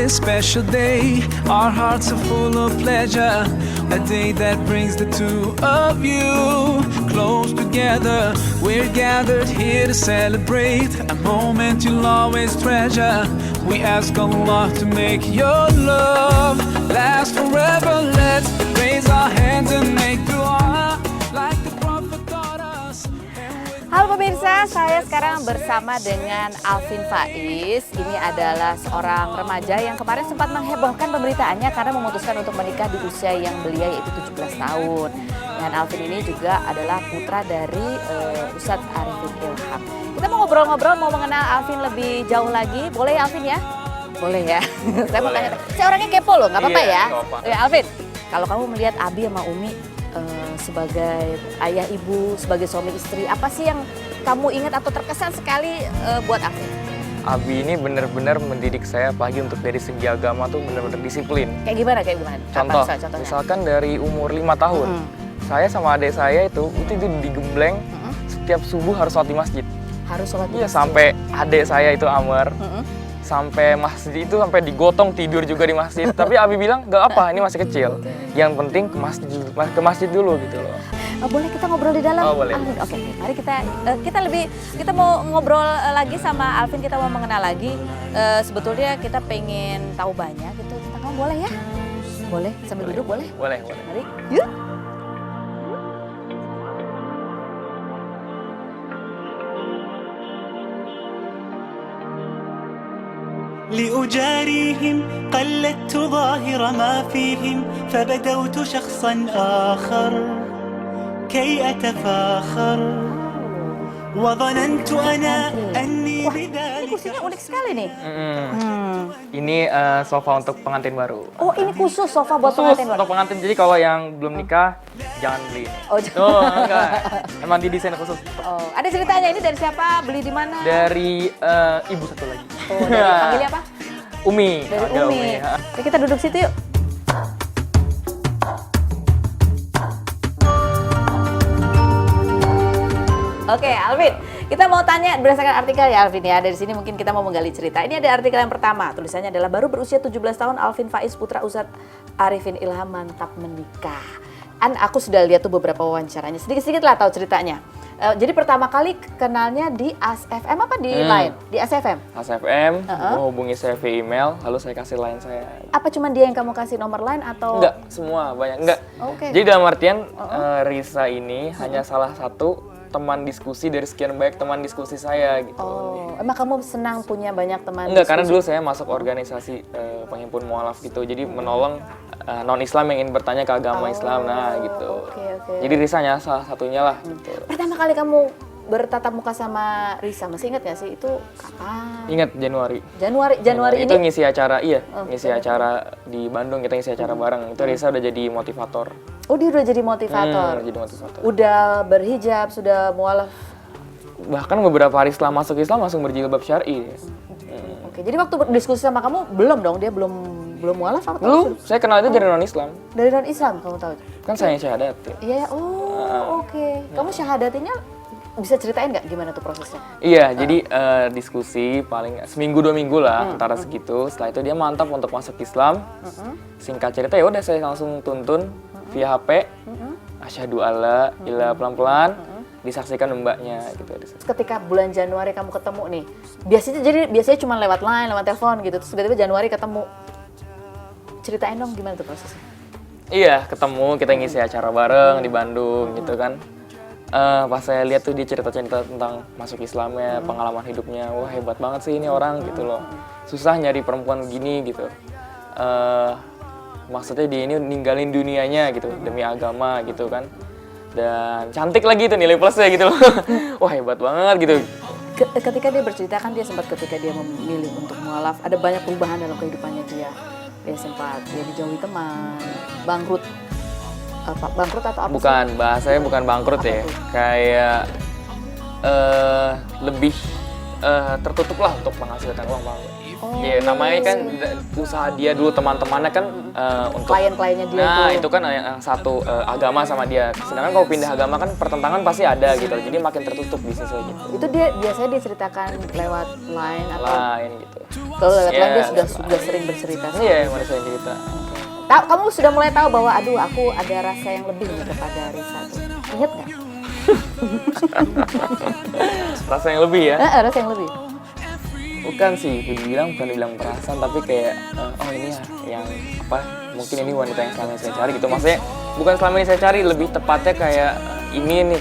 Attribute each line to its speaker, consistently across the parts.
Speaker 1: this special day. Our hearts are full of pleasure. A day that brings the two of you close together. We're gathered here to celebrate a moment you'll always treasure. We ask Allah to make your love last forever. Let's raise our hands and make dua like the Prophet taught us.
Speaker 2: Halo pemirsa, saya sekarang bersama dengan Alvin Faiz. Ini adalah seorang remaja yang kemarin sempat menghebohkan pemberitaannya karena memutuskan untuk menikah di usia yang belia, yaitu 17 tahun. Dan Alvin ini juga adalah putra dari Ustadz Arifin Ilham. Kita mau ngobrol-ngobrol, mau mengenal Alvin lebih jauh lagi. Boleh ya Alvin ya? Boleh ya. Saya mau tanya, saya orangnya kepo loh, nggak apa-apa ya? Ya Alvin, kalau kamu melihat Abi sama Umi sebagai ayah ibu, sebagai suami istri, apa sih yang kamu ingat atau terkesan sekali buat Alvin?
Speaker 3: Abi ini benar-benar mendidik saya, apalagi untuk dari segi agama tuh benar-benar disiplin.
Speaker 2: Kayak gimana?
Speaker 3: Contoh,
Speaker 2: Contohnya?
Speaker 3: misalkan dari umur 5 tahun, saya sama adik saya itu digembleng setiap subuh harus sholat di masjid.
Speaker 2: Harus sholat di
Speaker 3: Iya,
Speaker 2: masjid?
Speaker 3: sampai adik saya itu Amr, sampai masjid itu sampai digotong tidur juga di masjid. Tapi Abi bilang, gak apa, ini masih kecil. Yang penting ke masjid dulu gitu loh.
Speaker 2: Boleh kita ngobrol di dalam?
Speaker 3: Oh, boleh.
Speaker 2: Alvin, oke. Mari kita mau ngobrol lagi sama Alvin, kita mau mengenal lagi. Sebetulnya kita pengen tahu banyak gitu tentang kamu, boleh ya? Boleh, sambil duduk boleh?
Speaker 3: Boleh.
Speaker 2: Mari, yuk.
Speaker 4: لأجاريهم قلدت ظاهر ما فيهم فبدوت شخصا آخر كي أتفاخر وظننت أنا أني
Speaker 2: Ini
Speaker 4: بذلك
Speaker 2: kursinya unik sekali nih.
Speaker 3: Ini sofa untuk pengantin baru.
Speaker 2: Oh, ini khusus sofa buat
Speaker 3: Khusus
Speaker 2: pengantin baru?
Speaker 3: untuk pengantin, jadi kalau yang belum nikah jangan beli.
Speaker 2: Oh,
Speaker 3: Enggak. Emang didesain khusus.
Speaker 2: Oh, ada ceritanya, ini dari siapa? Beli di mana?
Speaker 3: Dari ibu satu lagi.
Speaker 2: Oh, dari panggilnya apa?
Speaker 3: Umi.
Speaker 2: Dari
Speaker 3: Ada
Speaker 2: Umi.
Speaker 3: ya.
Speaker 2: Oke, kita duduk situ yuk. Oke, Alvin, kita mau tanya berdasarkan artikel ya Alvin ya. Dari sini mungkin kita mau menggali cerita. Ini ada artikel yang pertama, tulisannya adalah baru berusia 17 tahun Alvin Faiz putra Ustadz Arifin Ilham mantap menikah. Aku sudah lihat tuh beberapa wawancaranya. Sedikit-sedikit lah tahu ceritanya. Jadi pertama kali kenalnya di ASFM apa di Line? Di ASFM?
Speaker 3: ASFM, menghubungi saya via email, lalu saya kasih line saya.
Speaker 2: Apa cuma dia yang kamu kasih nomor line atau?
Speaker 3: Enggak, semua banyak. Enggak.
Speaker 2: Oke.
Speaker 3: Jadi dalam artian Risa ini hanya salah satu teman diskusi dari sekian banyak teman diskusi saya gitu.
Speaker 2: Oh, emang kamu senang punya banyak teman?
Speaker 3: Enggak,
Speaker 2: diskusi?
Speaker 3: karena dulu saya masuk organisasi penghimpun mualaf gitu. Jadi menolong non-Islam yang ingin bertanya ke agama Islam, nah gitu.
Speaker 2: Oke.
Speaker 3: Jadi Risa hanya salah satunya lah gitu.
Speaker 2: Pertama kali kamu bertatap muka sama Risa, masih ingat gak sih itu kapan?
Speaker 3: Ingat Januari.
Speaker 2: Januari
Speaker 3: Itu
Speaker 2: ini?
Speaker 3: ngisi acara, ngisi acara di Bandung, kita ngisi acara bareng. Itu Risa udah jadi motivator.
Speaker 2: Oh, dia udah jadi motivator?
Speaker 3: Jadi motivator.
Speaker 2: Udah berhijab, sudah mualaf?
Speaker 3: Bahkan beberapa hari setelah masuk Islam langsung berjilbab syar'i.
Speaker 2: Oke, jadi waktu berdiskusi sama kamu, belum dong? Dia belum mualaf atau?
Speaker 3: Dulu saya kenal itu dari non-Islam.
Speaker 2: Dari non-Islam kamu tahu?
Speaker 3: Kan saya yang syahadat.
Speaker 2: Iya, oke. Kamu syahadatinya bisa ceritain nggak gimana tuh prosesnya?
Speaker 3: Iya, jadi diskusi paling seminggu 2 minggu lah antara segitu. Setelah itu dia mantap untuk masuk Islam. Singkat cerita ya udah saya langsung tuntun via HP. Asyhadu alla ilaha pelan-pelan disaksikan mbaknya gitu.
Speaker 2: Ketika bulan Januari kamu ketemu nih, biasanya cuma lewat line, lewat telepon gitu. Terus tiba-tiba Januari ketemu. Ceritain dong gimana tuh prosesnya?
Speaker 3: Iya, ketemu, kita ngisi acara bareng di Bandung gitu kan. Pas saya lihat tuh dia cerita-cerita tentang masuk Islamnya, pengalaman hidupnya, wah hebat banget sih ini orang gitu loh. Susah nyari perempuan gini gitu. Maksudnya dia ini ninggalin dunianya gitu demi agama gitu kan. Dan cantik lagi tuh nilai plusnya gitu loh. Wah hebat banget gitu.
Speaker 2: Ketika dia bercerita kan dia sempat ketika dia memilih untuk mualaf, ada banyak perubahan dalam kehidupannya dia. Dia sempat dijauhi teman, bangkrut atau apa?
Speaker 3: Bukan, bahasanya bukan bangkrut
Speaker 2: apa
Speaker 3: ya.
Speaker 2: Tuh?
Speaker 3: Kayak lebih tertutup lah untuk menghasilkan uang bang. Iya, namanya kan usaha dia dulu, teman-temannya kan untuk
Speaker 2: klien-kliennya dia
Speaker 3: nah
Speaker 2: tuh.
Speaker 3: itu kan yang satu agama sama dia. Sedangkan kalau pindah agama kan pertentangan pasti ada gitu, jadi makin tertutup bisnisnya gitu.
Speaker 2: Itu dia biasanya diceritakan lewat line atau
Speaker 3: Lain gitu.
Speaker 2: kalau lewat line dia
Speaker 3: Ya.
Speaker 2: sudah sering bercerita.
Speaker 3: Iya, yang mana saya cerita.
Speaker 2: Kamu sudah mulai tahu bahwa aduh aku ada rasa yang lebih nih kepada Risa tuh. Ingat nggak?
Speaker 3: Rasa yang lebih ya.
Speaker 2: Rasa yang lebih.
Speaker 3: Bukan sih, bukan dibilang perasaan, tapi kayak oh ini ya yang apa? Mungkin ini wanita yang selama ini saya cari gitu. Maksudnya bukan selama ini saya cari, lebih tepatnya kayak ini nih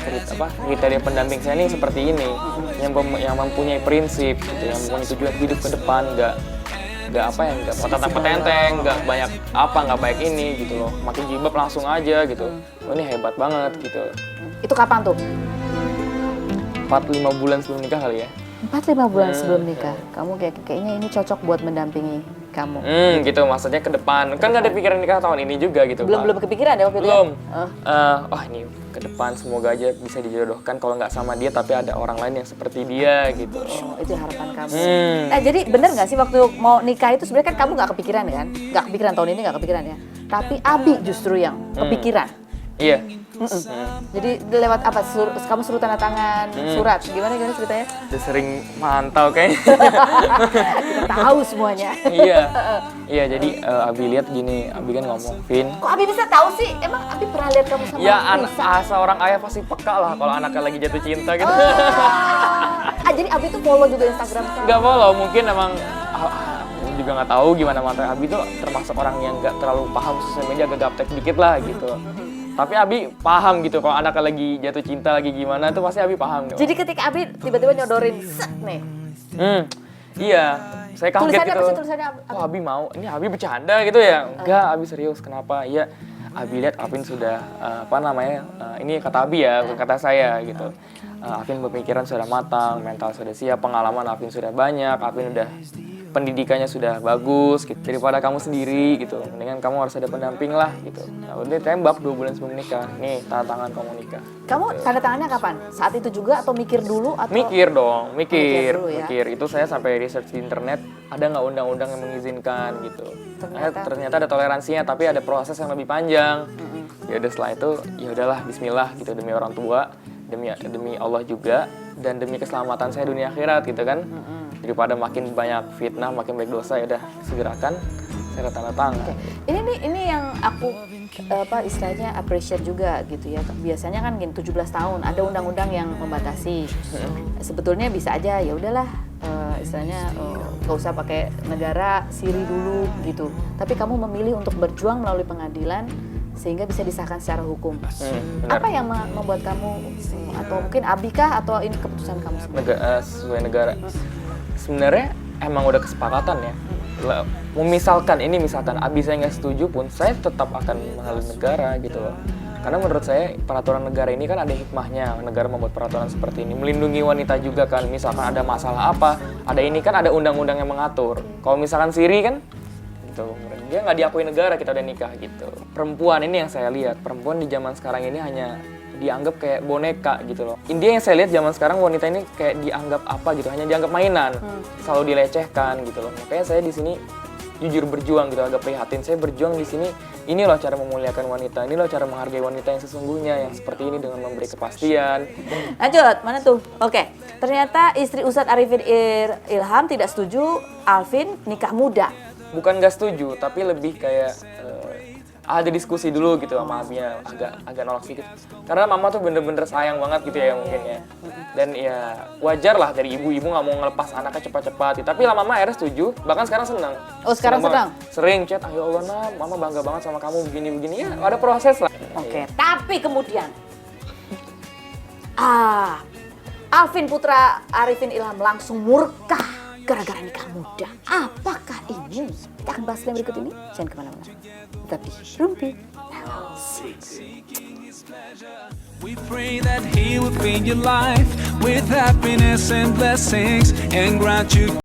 Speaker 3: kriteria pendamping saya nih seperti ini, yang mempunyai prinsip gitu, yang mempunyai tujuan hidup ke depan, nggak apa ya, nggak petenteng, nggak banyak apa, nggak baik ini gitu loh. Makin jilbab langsung aja gitu. Oh ini hebat banget gitu.
Speaker 2: Itu kapan tuh?
Speaker 3: 4-5 bulan sebelum nikah kali ya.
Speaker 2: 4-5 bulan sebelum nikah. Kamu kayaknya ini cocok buat mendampingi kamu.
Speaker 3: Gitu maksudnya ke depan. Kan nggak ada pikiran nikah tahun ini juga gitu.
Speaker 2: Belum kepikiran ya waktu itu?
Speaker 3: Belum.
Speaker 2: Ya?
Speaker 3: Ini ke depan semoga aja bisa dijodohkan, kalau nggak sama dia tapi ada orang lain yang seperti dia gitu.
Speaker 2: Oh, itu harapan kamu.
Speaker 3: Nah,
Speaker 2: Jadi bener nggak sih waktu mau nikah itu sebenarnya kan kamu nggak kepikiran kan? Nggak kepikiran tahun ini, nggak kepikiran ya. Tapi Abi justru yang kepikiran.
Speaker 3: Iya.
Speaker 2: Jadi lewat apa? Kamu suruh tanda tangan surat. Gimana ceritanya?
Speaker 3: Dia sering mantau kayaknya.
Speaker 2: Kita tahu semuanya.
Speaker 3: Iya, jadi Abi lihat gini, Abi kan ngomong, Vin.
Speaker 2: Kok Abi bisa tahu sih? Emang Abi pernah lihat kamu sama
Speaker 3: Ya
Speaker 2: Risa?
Speaker 3: seorang ayah pasti peka lah kalau anaknya lagi jatuh cinta gitu.
Speaker 2: Jadi Abi tuh follow juga Instagram kamu?
Speaker 3: Nggak follow, mungkin emang juga nggak tahu gimana mata Abi tuh termasuk orang yang nggak terlalu paham sosial media, agak gaptek dikit lah gitu. Tapi Abi paham gitu kalau anaknya lagi jatuh cinta lagi gimana tuh pasti Abi paham.
Speaker 2: Jadi ketika Abi tiba-tiba nyodorin set nih.
Speaker 3: Iya, saya kaget
Speaker 2: Tulisannya
Speaker 3: gitu.
Speaker 2: apa sih tulisannya?
Speaker 3: Oh Abi mau, ini Abi bercanda gitu ya? Enggak, Abi serius. Kenapa? Iya, Abi lihat Alvin sudah ini kata Abi ya, bukan kata saya gitu. Alvin berpikiran sudah matang, mental sudah siap, pengalaman Alvin sudah banyak, Alvin udah pendidikannya sudah bagus gitu. Daripada kamu sendiri gitu, mendingan kamu harus ada pendamping lah gitu. Nah, udah tembak 2 bulan sebelum nikah. Nih, tanda tangan kamu nikah.
Speaker 2: Kamu tanda tangannya kapan? Saat itu juga atau mikir dulu atau?
Speaker 3: Mikir dong, mikir.
Speaker 2: Dulu, ya?
Speaker 3: Mikir. Itu saya sampai research di internet, ada nggak undang-undang yang mengizinkan gitu. Ternyata ada toleransinya, tapi ada proses yang lebih panjang. Ya udah setelah itu, ya udahlah Bismillah gitu, demi orang tua, demi Allah juga, dan demi keselamatan saya dunia akhirat gitu kan. Daripada makin banyak fitnah, makin banyak dosa, ya udah segerakan saya tanda tangan.
Speaker 2: Ini yang aku istilahnya appreciate juga gitu ya. Biasanya kan gini, 17 tahun ada undang-undang yang membatasi. Sebetulnya bisa aja ya udahlah istilahnya nggak usah pakai negara siri dulu gitu. Tapi kamu memilih untuk berjuang melalui pengadilan sehingga bisa disahkan secara hukum. Apa yang membuat kamu atau mungkin Abi kah atau ini keputusan kamu sendiri?
Speaker 3: Sesuai negara. Sebenarnya emang udah kesepakatan ya. Misalkan Abi saya nggak setuju pun saya tetap akan melalui negara gitu loh. Karena menurut saya peraturan negara ini kan ada hikmahnya. Negara membuat peraturan seperti ini melindungi wanita juga kan. Misalkan ada masalah apa, ada ini kan ada undang-undang yang mengatur. Kalau misalkan siri kan gitu, dia nggak diakui negara, kita udah nikah gitu. Perempuan ini yang saya lihat, perempuan di zaman sekarang ini hanya dianggap kayak boneka gitu loh. India yang saya lihat zaman sekarang wanita ini kayak dianggap apa gitu, hanya dianggap mainan, selalu dilecehkan gitu loh. Makanya saya di sini jujur berjuang gitu, agak prihatin. Saya berjuang di sini, ini loh cara memuliakan wanita, ini loh cara menghargai wanita yang sesungguhnya, yang seperti ini dengan memberi kepastian.
Speaker 2: Lanjut, mana tuh? Oke, ternyata istri Ustadz Arifin Ilham tidak setuju Alvin nikah muda.
Speaker 3: Bukan gak setuju, tapi lebih kayak ada diskusi dulu gitu sama Abinya, agak nolak sedikit. Karena mama tuh bener-bener sayang banget gitu ya mungkin ya. Dan ya wajar lah dari ibu-ibu nggak mau ngelepas anaknya cepat-cepat. Tapi lah mama akhirnya setuju, bahkan sekarang senang.
Speaker 2: Oh sekarang senang?
Speaker 3: Sering chat, ayo Allah nah, mama bangga banget sama kamu begini-begini. Ya ada proses lah.
Speaker 2: Oke, tapi kemudian Alvin putra Arifin Ilham langsung murka gara-gara nikah muda. Apakah ini? Kita akan bahas yang berikut ini. Jangan kemana-mana. Tetap di Rumpi.
Speaker 1: We pray that He will fill your life with happiness and blessings and grant you